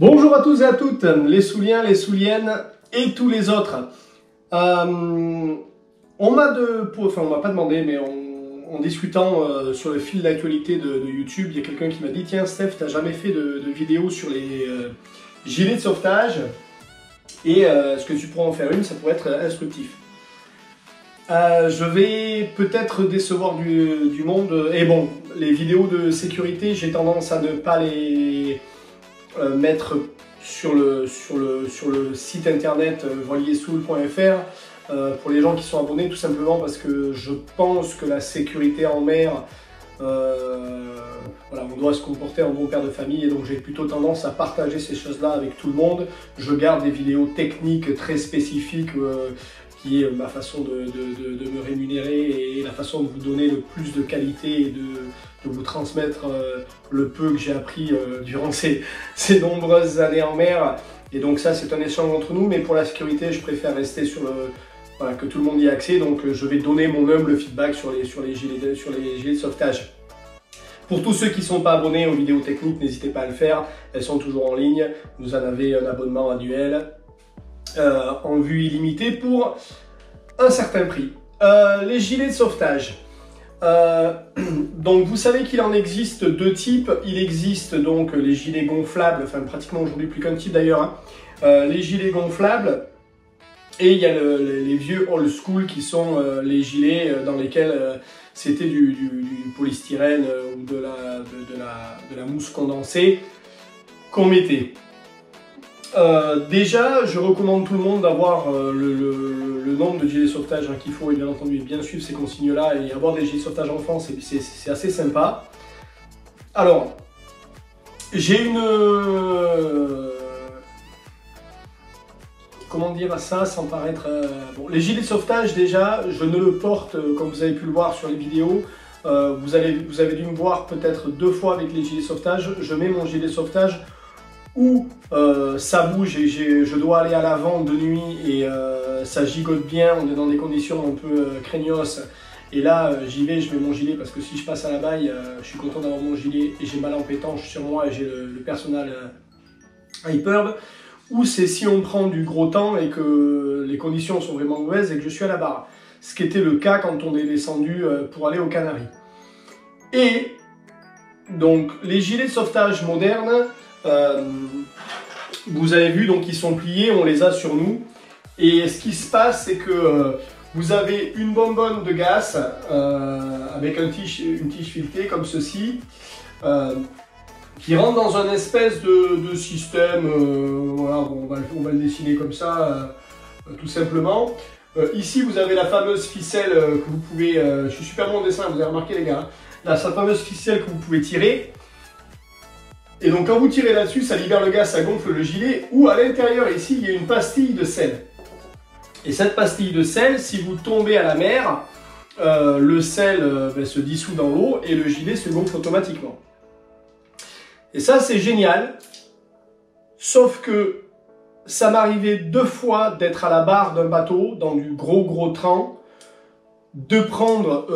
Bonjour à tous et à toutes, les Souliens, les Souliennes et tous les autres. On m'a pas demandé, mais en discutant sur le fil d'actualité de YouTube, il y a quelqu'un qui m'a dit: tiens Steph, t'as jamais fait de vidéo sur les gilets de sauvetage et est-ce que tu pourrais en faire une, ça pourrait être instructif. Je vais peut-être décevoir du monde, et bon, les vidéos de sécurité, j'ai tendance à ne pas les mettre sur le site internet voilier-soul.fr pour les gens qui sont abonnés, tout simplement parce que je pense que la sécurité en mer, voilà, on doit se comporter en bon père de famille, et donc j'ai plutôt tendance à partager ces choses-là avec tout le monde. Je garde des vidéos techniques très spécifiques qui est ma façon de me rémunérer et la façon de vous donner le plus de qualité et de vous transmettre le peu que j'ai appris durant ces nombreuses années en mer. Et donc ça, c'est un échange entre nous, mais pour la sécurité, je préfère rester sur voilà, que tout le monde y ait accès. Donc je vais donner mon humble feedback sur les gilets de sauvetage. Pour tous ceux qui ne sont pas abonnés aux vidéos techniques, n'hésitez pas à le faire. Elles sont toujours en ligne. Vous en avez un abonnement annuel en vue illimitée pour un certain prix. Les gilets de sauvetage. Donc vous savez qu'il en existe deux types. Il existe donc les gilets gonflables, enfin pratiquement aujourd'hui plus qu'un type d'ailleurs, hein. Les gilets gonflables, et il y a les vieux old school qui sont les gilets dans lesquels c'était du polystyrène ou de la mousse condensée qu'on mettait. Déjà, je recommande tout le monde d'avoir le nombre de gilets de sauvetage qu'il faut, et bien entendu bien suivre ces consignes-là, et avoir des gilets de sauvetage en France, c'est assez sympa. Alors, j'ai une... comment dire ça sans paraître... Bon, les gilets de sauvetage, déjà, je ne le porte, comme vous avez pu le voir sur les vidéos, vous avez dû me voir peut-être 2 fois avec les gilets de sauvetage. Je mets mon gilet de sauvetage où ça bouge et je dois aller à l'avant de nuit et ça gigote bien, on est dans des conditions un peu craignos, et là j'y vais, je mets mon gilet parce que si je passe à la baille, je suis content d'avoir mon gilet et j'ai ma lampe étanche sur moi et j'ai le personnel Hyperb. Ou c'est si on prend du gros temps et que les conditions sont vraiment mauvaises et que je suis à la barre, ce qui était le cas quand on est descendu pour aller aux Canaries. Et donc les gilets de sauvetage modernes, vous avez vu, donc ils sont pliés, on les a sur nous, et ce qui se passe, c'est que vous avez une bonbonne de gaz avec une tige filetée comme ceci, qui rentre dans un espèce de système, voilà, bon, on va le dessiner comme ça, tout simplement. Ici vous avez la fameuse ficelle que vous pouvez, je suis super bon en dessin, vous avez remarqué les gars, là, cette fameuse ficelle que vous pouvez tirer. Et donc quand vous tirez là-dessus, ça libère le gaz, ça gonfle le gilet, ou à l'intérieur ici, il y a une pastille de sel. Et cette pastille de sel, si vous tombez à la mer, le sel se dissout dans l'eau et le gilet se gonfle automatiquement. Et ça, c'est génial, sauf que ça m'arrivait 2 fois d'être à la barre d'un bateau, dans du gros train, de prendre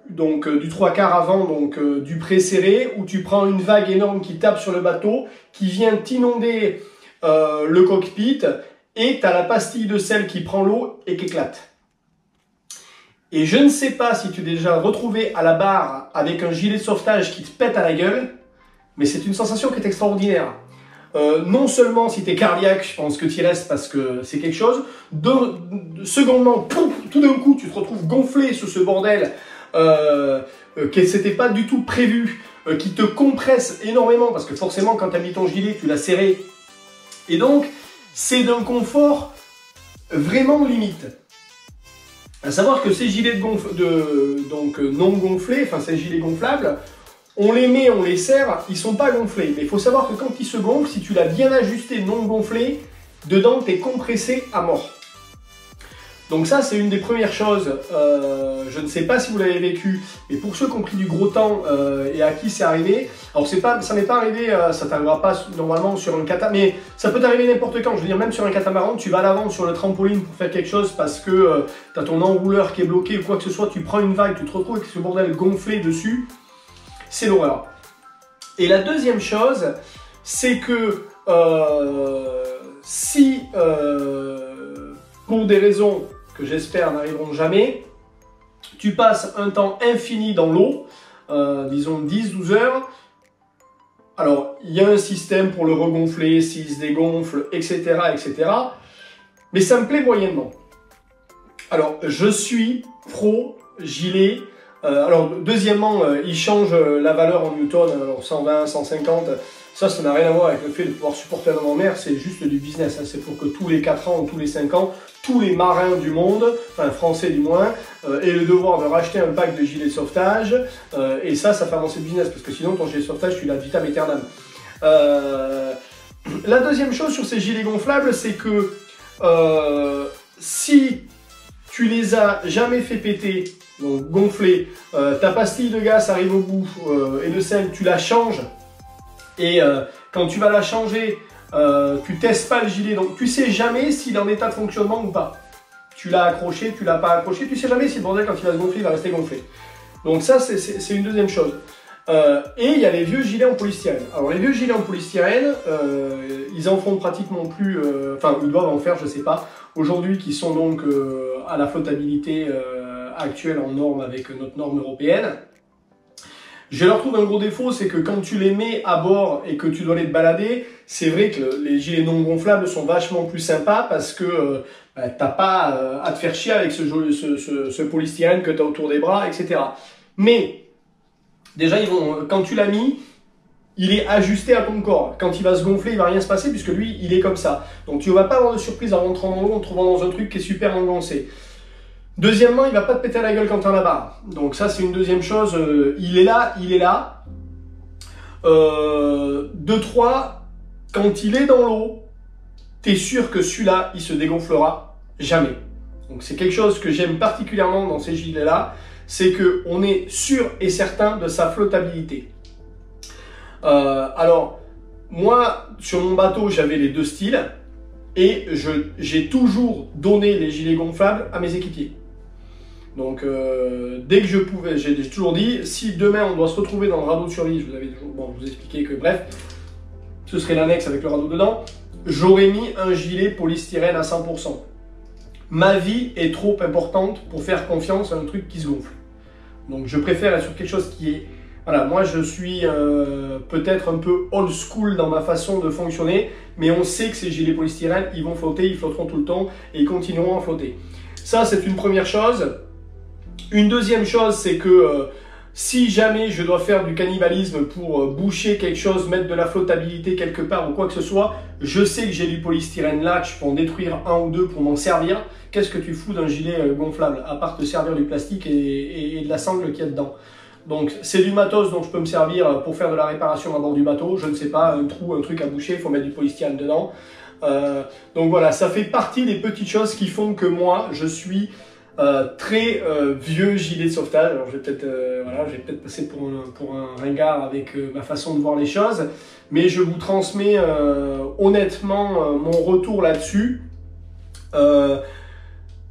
donc du 3/4 avant, donc du pré-serré, où tu prends une vague énorme qui tape sur le bateau, qui vient t'inonder le cockpit, et tu as la pastille de sel qui prend l'eau et qui éclate. Et je ne sais pas si tu es déjà retrouvé à la barre avec un gilet de sauvetage qui te pète à la gueule, mais c'est une sensation qui est extraordinaire. Non seulement si tu es cardiaque, je pense que tu y restes parce que c'est quelque chose. Secondement, pouf, tout d'un coup, tu te retrouves gonflé sur ce bordel que c'était pas du tout prévu, qui te compresse énormément parce que forcément, quand tu as mis ton gilet, tu l'as serré. Et donc, c'est d'un confort vraiment limite. À savoir que ces gilets non gonflés, enfin ces gilets gonflables, on les met, on les serre, ils sont pas gonflés. Mais il faut savoir que quand ils se gonflent, si tu l'as bien ajusté non gonflé, dedans tu es compressé à mort. Donc ça, c'est une des premières choses. Je ne sais pas si vous l'avez vécu, mais pour ceux qui ont pris du gros temps et à qui c'est arrivé, alors ça m'est pas arrivé, ça t'arrivera pas normalement sur un catamaran, mais ça peut t'arriver n'importe quand. Je veux dire, même sur un catamaran, tu vas à l'avant sur le trampoline pour faire quelque chose parce que tu as ton enrouleur qui est bloqué ou quoi que ce soit, tu prends une vague, tu te retrouves avec ce bordel gonflé dessus. C'est l'horreur. Et la deuxième chose, c'est que si, pour des raisons que j'espère n'arriveront jamais, tu passes un temps infini dans l'eau, disons 10-12 heures, alors il y a un système pour le regonfler, s'il se dégonfle, etc., etc., mais ça me plaît moyennement. Alors, je suis pro gilet. Alors, deuxièmement, il change la valeur en newton, alors 120, 150. Ça n'a rien à voir avec le fait de pouvoir supporter un homme en mer, c'est juste du business. Hein. C'est pour que tous les 4 ans ou tous les 5 ans, tous les marins du monde, enfin français du moins, aient le devoir de racheter un pack de gilets de sauvetage. Et ça fait avancer le business, parce que sinon, ton gilet de sauvetage, tu l'as vitam aeternam. La deuxième chose sur ces gilets gonflables, c'est que si tu les as jamais fait péter, donc gonfler, ta pastille de gaz arrive au bout et de sel, tu la changes, et quand tu vas la changer, tu testes pas le gilet, donc tu sais jamais s'il est en état de fonctionnement ou pas. Tu l'as accroché, tu l'as pas accroché, tu sais jamais si le bordel quand il va se gonfler, il va rester gonflé. Donc ça, c'est une deuxième chose. Et il y a les vieux gilets en polystyrène. Alors les vieux gilets en polystyrène, ils en font pratiquement plus, enfin ils doivent en faire, je sais pas, aujourd'hui qui sont donc à la flottabilité actuelle en norme avec notre norme européenne. Je leur trouve un gros défaut, c'est que quand tu les mets à bord et que tu dois les te balader, c'est vrai que les gilets non gonflables sont vachement plus sympas parce que t'as pas à te faire chier avec ce polystyrène que tu as autour des bras, etc. Mais déjà, quand tu l'as mis, il est ajusté à ton corps. Quand il va se gonfler, il va rien se passer puisque lui, il est comme ça. Donc tu ne vas pas avoir de surprise en rentrant dans l'eau en te trouvant dans un truc qui est super engoncé. Deuxièmement, il ne va pas te péter à la gueule quand tu en as barre. Donc ça, c'est une deuxième chose. Il est là, il est là. 2, 3, quand il est dans l'eau, tu es sûr que celui-là, il se dégonflera jamais. Donc c'est quelque chose que j'aime particulièrement dans ces gilets-là, c'est qu'on est sûr et certain de sa flottabilité. Alors, moi, sur mon bateau, j'avais les deux styles et j'ai toujours donné les gilets gonflables à mes équipiers. Donc, dès que je pouvais, j'ai toujours dit, si demain on doit se retrouver dans le radeau de survie, je vous expliquais que bref, ce serait l'annexe avec le radeau dedans, j'aurais mis un gilet polystyrène à 100%. Ma vie est trop importante pour faire confiance à un truc qui se gonfle. Donc, je préfère être sur quelque chose qui est... Voilà, moi je suis peut-être un peu old school dans ma façon de fonctionner, mais on sait que ces gilets polystyrène, ils vont flotter, ils flotteront tout le temps et ils continueront à flotter. Ça, c'est une première chose. Une deuxième chose, c'est que si jamais je dois faire du cannibalisme pour boucher quelque chose, mettre de la flottabilité quelque part ou quoi que ce soit, je sais que j'ai du polystyrène là, que je peux en détruire un ou deux pour m'en servir. Qu'est-ce que tu fous d'un gilet gonflable, à part te servir du plastique et de la sangle qu'il y a dedans? Donc c'est du matos dont je peux me servir pour faire de la réparation à bord du bateau, je ne sais pas, un trou, un truc à boucher, il faut mettre du polystyrène dedans. Donc voilà, ça fait partie des petites choses qui font que moi, je suis très vieux gilet de sauvetage. Alors je vais peut-être passer pour un ringard avec ma façon de voir les choses, mais je vous transmets honnêtement mon retour là-dessus.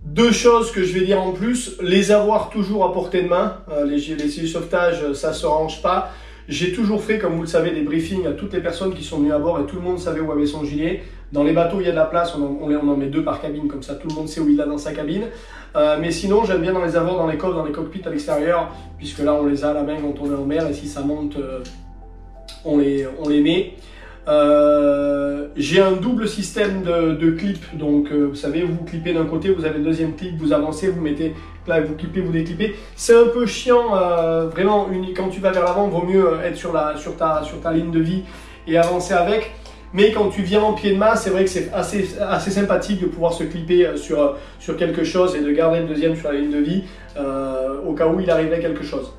Deux choses que je vais dire en plus, les avoir toujours à portée de main, les gilets de sauvetage, ça se range pas. J'ai toujours fait, comme vous le savez, des briefings à toutes les personnes qui sont venues à bord et tout le monde savait où avait son gilet. Dans les bateaux, il y a de la place, on en met 2 par cabine, comme ça tout le monde sait où il l'a dans sa cabine. Mais sinon, j'aime bien les avoir dans les coffres, dans les cockpits à l'extérieur, puisque là, on les a à la main quand on est en mer et si ça monte, on les met. J'ai un double système de clips, donc vous savez, vous clippez d'un côté, vous avez le deuxième clip, vous avancez, vous mettez là, vous clippez, vous déclippez. C'est un peu chiant, vraiment, quand tu vas vers l'avant, vaut mieux être sur ta ligne de vie et avancer avec. Mais quand tu viens en pied de main, c'est vrai que c'est assez sympathique de pouvoir se clipper sur quelque chose et de garder le deuxième sur la ligne de vie au cas où il arriverait quelque chose.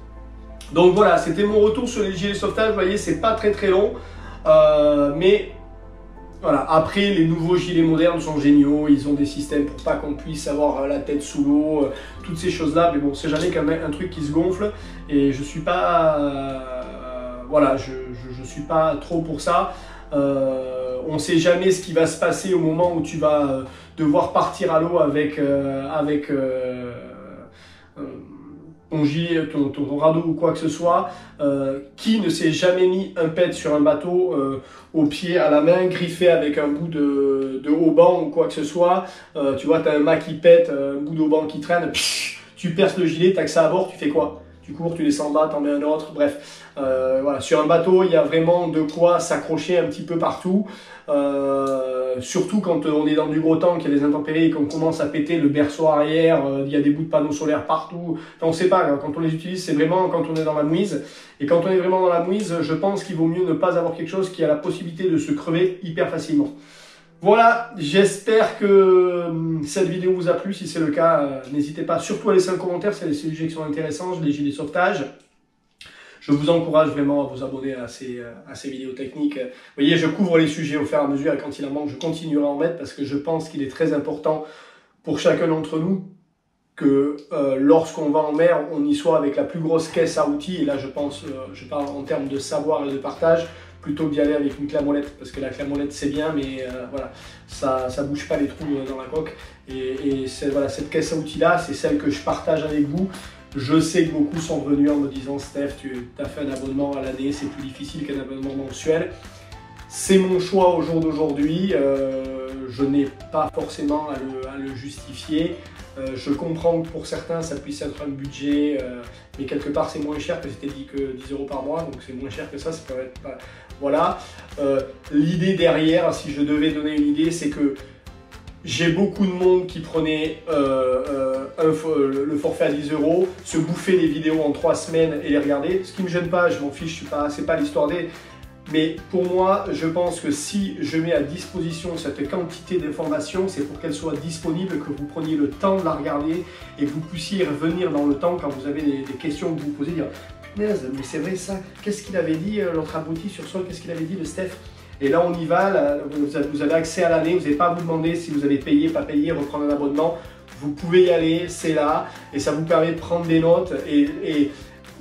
Donc voilà, c'était mon retour sur les gilets de sauvetage. Vous voyez, c'est pas très long. Mais voilà, après les nouveaux gilets modernes sont géniaux, ils ont des systèmes pour pas qu'on puisse avoir la tête sous l'eau, toutes ces choses là, mais bon, c'est jamais quand même un truc qui se gonfle et je suis pas voilà, je suis pas trop pour ça. On sait jamais ce qui va se passer au moment où tu vas devoir partir à l'eau avec ton gilet, ton radeau ou quoi que ce soit, qui ne s'est jamais mis un pet sur un bateau au pied, à la main, griffé avec un bout de haubans ou quoi que ce soit, tu vois, tu as un mât qui pète, un bout d'hauban qui traîne, tu perces le gilet, tu as que ça à bord, tu fais quoi? Tu cours, tu descends bas, t'en mets un autre, bref. Voilà. Sur un bateau, il y a vraiment de quoi s'accrocher un petit peu partout. Surtout quand on est dans du gros temps, qu'il y a des intempéries et qu'on commence à péter le berceau arrière, il y a des bouts de panneaux solaires partout. Enfin, on ne sait pas, hein, quand on les utilise, c'est vraiment quand on est dans la mouise. Et quand on est vraiment dans la mouise, je pense qu'il vaut mieux ne pas avoir quelque chose qui a la possibilité de se crever hyper facilement. Voilà, j'espère que cette vidéo vous a plu. Si c'est le cas, n'hésitez pas surtout à laisser un commentaire, c'est des sujets qui sont intéressants, les gilets de sauvetage. Je vous encourage vraiment à vous abonner à ces vidéos techniques. Vous voyez, je couvre les sujets au fur et à mesure et quand il en manque, je continuerai à en mettre parce que je pense qu'il est très important pour chacun d'entre nous que lorsqu'on va en mer, on y soit avec la plus grosse caisse à outils. Et là, je pense, je parle en termes de savoir et de partage, plutôt que d'y aller avec une clé à molette, parce que la clé à molette c'est bien, mais voilà, ça bouge pas les trous dans la coque. Et voilà, cette caisse à outils là, c'est celle que je partage avec vous. Je sais que beaucoup sont revenus en me disant Steph, tu as fait un abonnement à l'année, c'est plus difficile qu'un abonnement mensuel. C'est mon choix au jour d'aujourd'hui, je n'ai pas forcément à le justifier. Je comprends que pour certains ça puisse être un budget, mais quelque part c'est moins cher que c'était dit que 10 € par mois, donc c'est moins cher que ça peut être pas... Voilà. L'idée derrière, si je devais donner une idée, c'est que j'ai beaucoup de monde qui prenait le forfait à 10 €, se bouffer les vidéos en 3 semaines et les regarder. Ce qui me gêne pas, je m'en fiche, c'est pas l'histoire des... Mais pour moi, je pense que si je mets à disposition cette quantité d'informations, c'est pour qu'elle soit disponible, que vous preniez le temps de la regarder et que vous puissiez revenir dans le temps quand vous avez des questions que vous posez, dire « Punaise, mais c'est vrai ça, qu'est-ce qu'il avait dit l'autre abruti sur Sol, qu'est-ce qu'il avait dit le Steph ?» Et là, on y va, là, vous avez accès à l'année, vous n'avez pas à vous demander si vous allez payer, pas payer, reprendre un abonnement. Vous pouvez y aller, c'est là, et ça vous permet de prendre des notes. Et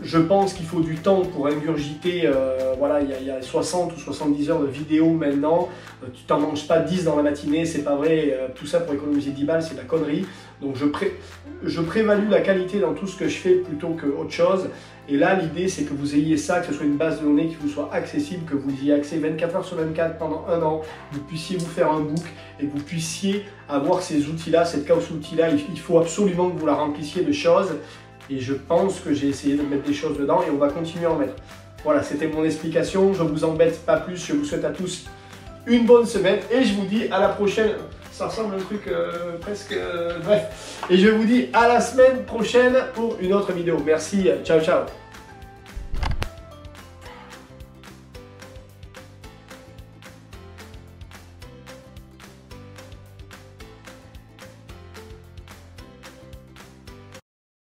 je pense qu'il faut du temps pour ingurgiter, voilà, il y a 60 ou 70 heures de vidéo maintenant. Tu t'en manges pas 10 dans la matinée, c'est pas vrai. Tout ça pour économiser 10 balles, c'est de la connerie. Donc je prévalue la qualité dans tout ce que je fais plutôt qu'autre chose. Et là, l'idée, c'est que vous ayez ça, que ce soit une base de données qui vous soit accessible, que vous y ayez accès 24 heures sur 24 pendant un an, que vous puissiez vous faire un book et que vous puissiez avoir ces outils-là, cette caisse outils-là. Il faut absolument que vous la remplissiez de choses. Et je pense que j'ai essayé de mettre des choses dedans et on va continuer à en mettre. Voilà, c'était mon explication. Je ne vous embête pas plus. Je vous souhaite à tous une bonne semaine et je vous dis à la prochaine. Ça ressemble à un truc presque... bref. Et je vous dis à la semaine prochaine pour une autre vidéo. Merci. Ciao, ciao.